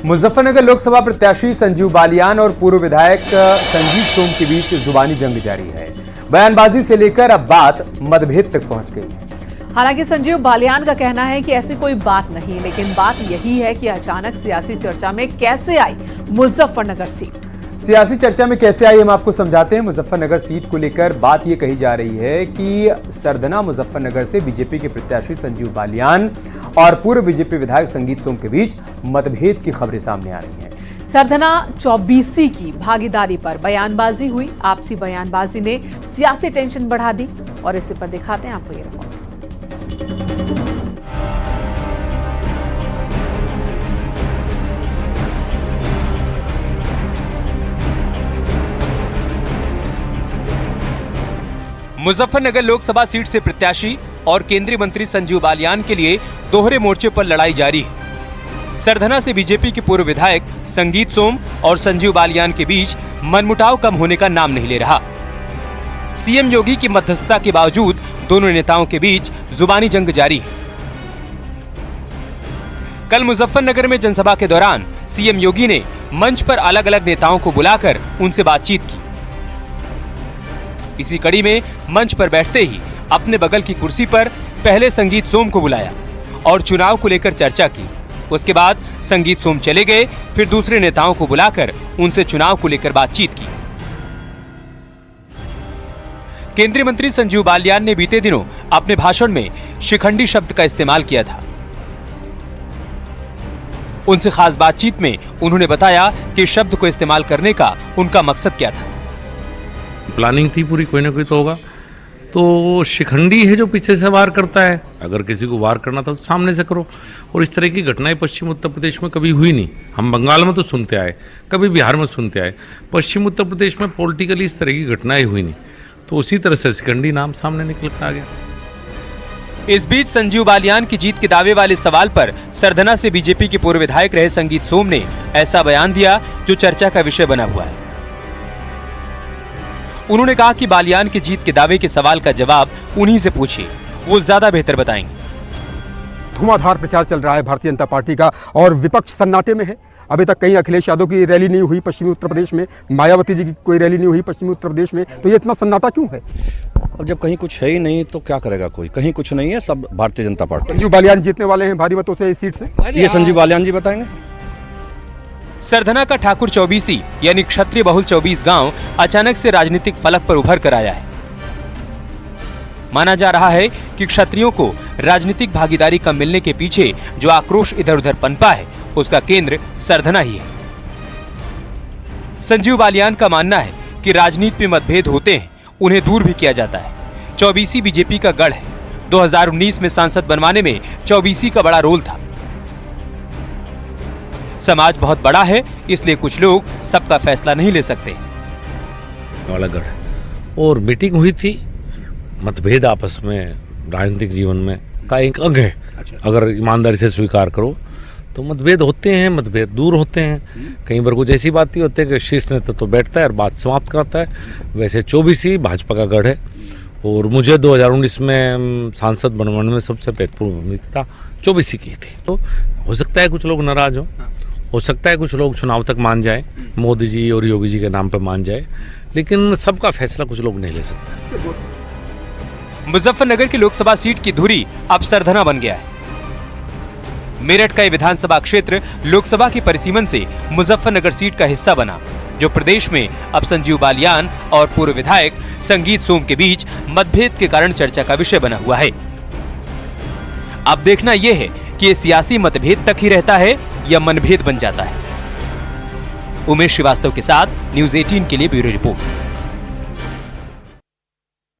मुजफ्फरनगर लोकसभा प्रत्याशी संजीव बालियान और पूर्व विधायक संजीत सोम के बीच जुबानी जंग जारी है। बयानबाजी से लेकर अब बात मतभेद तक पहुंच गई है। हालांकि संजीव बालियान का कहना है कि ऐसी कोई बात नहीं, लेकिन बात यही है कि अचानक सियासी चर्चा में कैसे आई मुजफ्फरनगर सीट। सियासी चर्चा में कैसे आई हम आपको समझाते हैं। मुजफ्फरनगर सीट को लेकर बात यह कही जा रही है कि सरधना मुजफ्फरनगर से बीजेपी के प्रत्याशी संजीव बालियान और पूर्व बीजेपी विधायक संजीत सोम के बीच मतभेद की खबरें सामने आ रही हैं। सरधना 24C की भागीदारी पर बयानबाजी हुई। आपसी बयानबाजी ने सियासी टेंशन बढ़ा दी और इसी पर दिखाते हैं आपको ये रिपोर्ट। मुजफ्फरनगर लोकसभा सीट से प्रत्याशी और केंद्रीय मंत्री संजीव बालियान के लिए दोहरे मोर्चे पर लड़ाई जारी है। सरधना से बीजेपी के पूर्व विधायक संजीत सोम और संजीव बालियान के बीच मनमुटाव कम होने का नाम नहीं ले रहा। सीएम योगी की मध्यस्थता के बावजूद दोनों नेताओं के बीच जुबानी जंग जारी है। कल मुजफ्फरनगर में जनसभा के दौरान सीएम योगी ने मंच पर अलग अलग नेताओं को बुलाकर उनसे बातचीत की। इसी कड़ी में मंच पर बैठते ही अपने बगल की कुर्सी पर पहले संजीत सोम को बुलाया और चुनाव को लेकर चर्चा की। उसके बाद संजीत सोम चले गए, फिर दूसरे नेताओं को बुलाकर उनसे चुनाव को लेकर बातचीत की। केंद्रीय मंत्री संजीव बालियान ने बीते दिनों अपने भाषण में शिखंडी शब्द का इस्तेमाल किया था। उनसे खास बातचीत में उन्होंने बताया कि शब्द को इस्तेमाल करने का उनका मकसद क्या था। प्लानिंग थी पूरी, कोई ना कोई तो होगा। तो शिखंडी है जो पीछे से वार करता है। अगर किसी को वार करना था तो सामने से करो। और इस तरह की घटनाएं पश्चिम उत्तर प्रदेश में कभी हुई नहीं। हम बंगाल में तो सुनते आए, कभी बिहार में सुनते आए, पश्चिम उत्तर प्रदेश में पॉलिटिकली इस तरह की घटनाएं हुई नहीं। तो उसी तरह से शिखंडी नाम सामने निकल कर आ गया। इस बीच संजीव बालियान की जीत के दावे वाले सवाल पर सरधना से बीजेपी के पूर्व विधायक रहे संजीत सोम ने ऐसा बयान दिया जो चर्चा का विषय बना हुआ है। उन्होंने कहा कि बालियान की जीत के दावे के सवाल का जवाब उन्हीं से पूछिए, वो ज्यादा बेहतर बताएंगे। धुआंधार प्रचार चल रहा है भारतीय जनता पार्टी का और विपक्ष सन्नाटे में है। अभी तक कहीं अखिलेश यादव की रैली नहीं हुई पश्चिमी उत्तर प्रदेश में, मायावती जी की कोई रैली नहीं हुई पश्चिमी उत्तर प्रदेश में। तो ये इतना सन्नाटा क्यों है? अब जब कहीं कुछ है ही नहीं तो क्या करेगा कोई? कहीं कुछ नहीं है, सब भारतीय जनता पार्टी। संजीव बालियान जीतने वाले हैं भारी मतों से इस सीट से। ये संजीव बालियान जी बताएंगे। सरधना का ठाकुर 24C यानी क्षत्रिय बहुल 24 गांव अचानक से राजनीतिक फलक पर उभर कर आया है। माना जा रहा है कि क्षत्रियों को राजनीतिक भागीदारी कम मिलने के पीछे जो आक्रोश इधर उधर पनपा है, उसका केंद्र सरधना ही है। संजीव बालियान का मानना है कि राजनीति में मतभेद होते हैं, उन्हें दूर भी किया जाता है। 24C बीजेपी का गढ़ है। 2019 में सांसद बनवाने में 24C का बड़ा रोल था। समाज बहुत बड़ा है, इसलिए कुछ लोग सबका फैसला नहीं ले सकते। गढ़ और मीटिंग हुई थी। मतभेद आपस में राजनीतिक जीवन में का एक अंग है। अगर ईमानदारी से स्वीकार करो तो मतभेद होते हैं, मतभेद दूर होते हैं। कई बार कुछ ऐसी बात ही होती है कि शीर्ष नेता तो बैठता है और बात समाप्त करता है। वैसे 24C भाजपा का गढ़ है और मुझे 2019 में सांसद बनवाने में सबसे महत्वपूर्ण भूमिका 24C की थी। तो हो सकता है कुछ लोग नाराज हो सकता है कुछ लोग चुनाव तक मान जाए, मोदी जी और योगी जी के नाम पर मान जाए, लेकिन सबका फैसला कुछ लोग नहीं ले सकते। मुजफ्फरनगर की लोकसभा सीट की धुरी अब सरधना बन गया है। मेरठ का ये विधानसभा क्षेत्र लोकसभा की परिसीमन से मुजफ्फरनगर सीट का हिस्सा बना, जो प्रदेश में अब संजीव बालियान और पूर्व विधायक संजीत सोम के बीच मतभेद के कारण चर्चा का विषय बना हुआ है। अब देखना यह है कि ये सियासी मतभेद तक ही रहता है या मनभेद बन जाता है। उमेश श्रीवास्तव के साथ न्यूज़ 18 के लिए ब्यूरो रिपोर्ट।